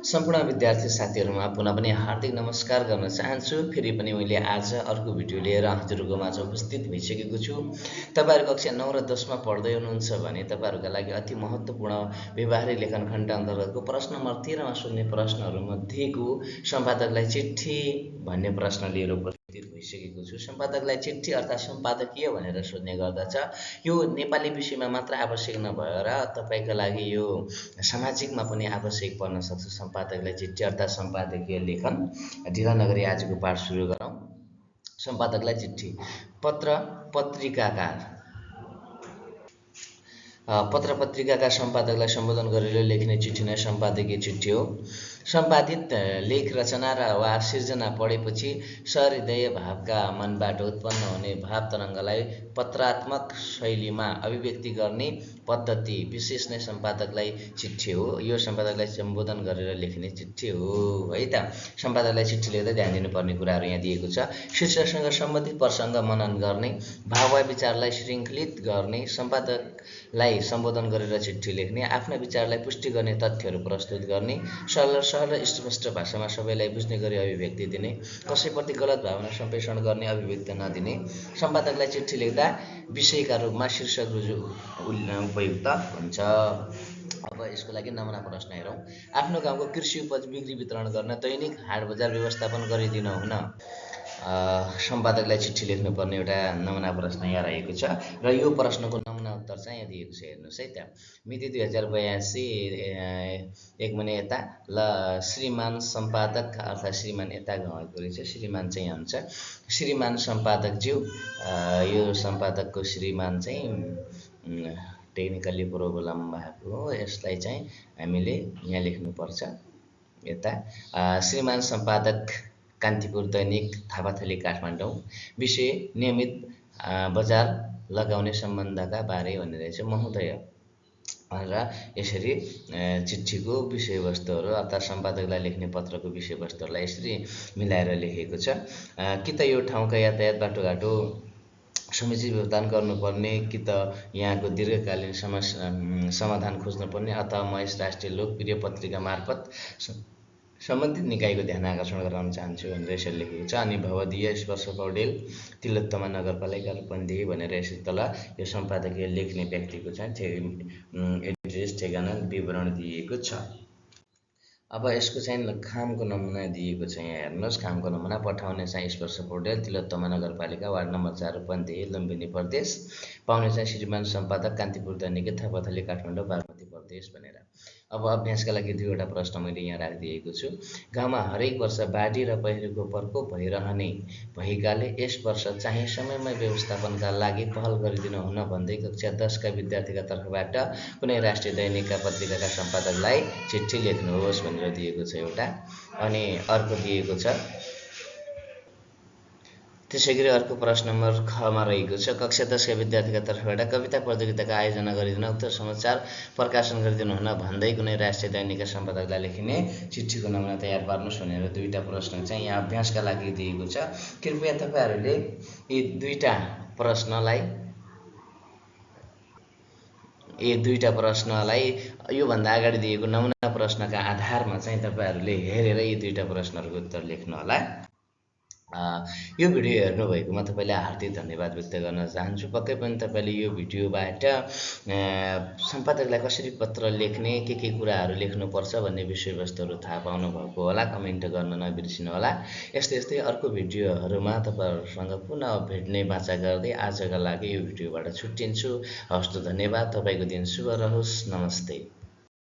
सम्पूर्ण विद्यार्थी साथीहरुमा पुनः पनि हार्दिक नमस्कार गर्न चाहन्छु। फेरि पनि मैले आज अर्को भिडियो लिएर हजुरहरूको माझ उपस्थित भइसकेको छु। तपाईहरु कक्षा 9 र 10 मा पढ्दै हुनुहुन्छ भने तपाईहरुका लागि अति महत्त्वपूर्ण व्यवहारिक लेखन खण्ड अन्तर्गतको प्रश्न नम्बर 13 मा सोध्ने प्रश्नहरु मध्येको सम्पादकलाई चिठी भन्ने प्रश्न लिएर उपस्थित भइसकेको छु। सम्पादकलाई चिठी अर्थात् सम्पादकीय भनेर सोध्ने गर्दछ। यो नेपाली विषयमा मात्र आवश्यक नभएर तपाईका लागि यो सामाजिकमा पनि आवश्यक पर्न सक्छ। सम्पादकलाई चिठी अर्थात् सम्पादकीय लेखन। ढिला नगरी आजको पाठ सुरु गरौँ। सम्पादकलाई चिठी। पत्र पत्रिकाका सम्पादकलाई सम्बोधन गरेर लेख्ने चिठी नै सम्पादकीय चिठी हो। सम्पादित लेख रचना वा सिर्जना पढेपछि सहृदय भावका मनबाट उत्पन्न हुने भाव तरङ्गलाई पत्रात्मक शैलीमा अभिव्यक्ति गर्ने पद्धति विशेष नै सम्पादकलाई चिठी हो। यो सम्पादकलाई सम्बोधन गरेर लेख्ने चिठी हो है त। सम्पादकलाई चिठी लेख्दा ध्यान दिनुपर्ने कुराहरू यहाँ दिएको छ। शीर्षकसँग सम्बन्धित प्रसङ्ग मनन गर्ने, भाव वा विचारलाई श्रृङ्खलित गर्ने, सम्पादकलाई सम्बोधन गरेर चिठी लेख्ने, आफ्ना विचारलाई पुष्टि गर्ने तथ्यहरू प्रस्तुत गर्ने, सरल र स्पष्ट भाषामा सबैलाई बुझ्ने गरी अभिव्यक्ति दिने, कसैप्रति गलत भावना सम्प्रेषण गर्ने अभिव्यक्ति नदिने। सम्पादकलाई चिठी लेख्दा विषयका रूपमा शीर्षक रुजु उपयुक्त हुन्छ। अब यसको लागि नमुना प्रश्न हेरौँ। आफ्नो गाउँको कृषि उपज बिक्री वितरण गर्न दैनिक हाट बजार व्यवस्थापन गरिदिन हुन सम्पादकलाई चिठी लेख्नुपर्ने एउटा नमुना प्रश्न यहाँ रहेको छ र यो प्रश्नको नमुना उत्तर चाहिँ यहाँ दिएको छ। हेर्नुहोस् है त। मिति 2082 एक महिना यता ल श्रीमान सम्पादक अर्थात् श्रीमान यता गएको रहेछ, श्रीमान चाहिँ यहाँ हुन्छ। श्रीमान सम्पादकज्यू, यो सम्पादकको श्रीमान चाहिँ टेक्निकली प्रोब्लम भएको हो। यसलाई चाहिँ हामीले यहाँ लेख्नुपर्छ यता। श्रीमान सम्पादक कान्तिपुर दैनिक थापाथली काठमाडौँ। विषय नियमित बजार लगाउने सम्बन्धका बारे भन्ने रहेछ। महोदय भनेर यसरी चिठीको विषयवस्तुहरू अर्थात् सम्पादकलाई लेख्ने पत्रको विषयवस्तुहरूलाई यसरी मिलाएर लेखेको छ। कि त यो ठाउँका यातायात बाटोघाटो समुचित व्यवस्थापन गर्नुपर्ने, कि त यहाँको दीर्घकालीन समस्या समाधान खोज्नुपर्ने, अथवा म यस राष्ट्रिय लोकप्रिय पत्रिका मार्फत सम्बन्धित निकायको ध्यान आकर्षण गराउन चाहन्छु भनेर यसरी लेखेको छ। अनि भवदीय स्पर्श पौडेल तिलोत्तमा नगरपालिका रूपन्देही भनेर यसरी तल यो सम्पादकीय लेख्ने व्यक्तिको चाहिँ एड्रेस ठेगाना विवरण दिएको छ। अब यसको चाहिँ खामको नमुना दिएको छ। यहाँ हेर्नुहोस्। खामको नमुना पठाउने चाहिँ स्पर्श पौडेल तिलोत्तमा नगरपालिका वार्ड नम्बर 4 रूपन्देही लुम्बिनी प्रदेश। पाउने चाहिँ श्रीमान सम्पादक कान्तिपुर दैनिक थापाथली काठमाडौँ बागमती प्रदेश भनेर। अब अभ्यासका लागि दुईवटा प्रश्न मैले यहाँ राखिदिएको छु। गाउँमा हरेक वर्ष बाढी र पहिरोको प्रकोप भइरहने भएकाले यस वर्ष चाहिँ समयमै व्यवस्थापनका लागि पहल गरिदिनु हुन भन्दै कक्षा 10 का विद्यार्थीका तर्फबाट कुनै राष्ट्रिय दैनिकका पत्रिकाका सम्पादकलाई चिठी लेख्नुहोस् भनेर दिएको छ एउटा। अनि अर्को दिएको छ। त्यसैगरी अर्को प्रश्न नम्बर ख मा रहेको छ। कक्षा 10 का विद्यार्थीका तर्फबाट कविता प्रतियोगिताका आयोजना गरिदिन उक्त समाचार प्रकाशन गरिदिनु हुन भन्दै कुनै राष्ट्रिय दैनिकका सम्पादकलाई लेखिने चिठीको नमुना तयार पार्नुहोस् भनेर दुईटा प्रश्न चाहिँ यहाँ अभ्यासका लागि दिएको छ। कृपया तपाईहरुले यी दुईटा प्रश्नलाई योभन्दा अगाडि दिएको नमुना प्रश्नका आधारमा चाहिँ तपाईहरुले हेरेर यी दुईटा प्रश्नहरूको उत्तर लेख्नु होला। यो भिडियो हेर्नुभएकोमा तपाईलाई हार्दिक धन्यवाद व्यक्त गर्न चाहन्छु। पक्कै पनि तपाईले यो भिडियोबाट सम्पादकलाई कसरी पत्र लेख्ने, के कुराहरू लेख्नुपर्छ भन्ने विषयवस्तुहरू थाहा पाउनु भएको होला। कमेन्ट गर्न नबिर्सिनु होला। यस्तै अर्को भिडियोहरूमा तपाईहरुसँग पुनः भेट्ने बाचा गर्दै आजका लागि यो भिडियोबाट छुट्टिन्छु। हवस् त, धन्यवाद। तपाईको दिन शुभ रहोस्। नमस्ते।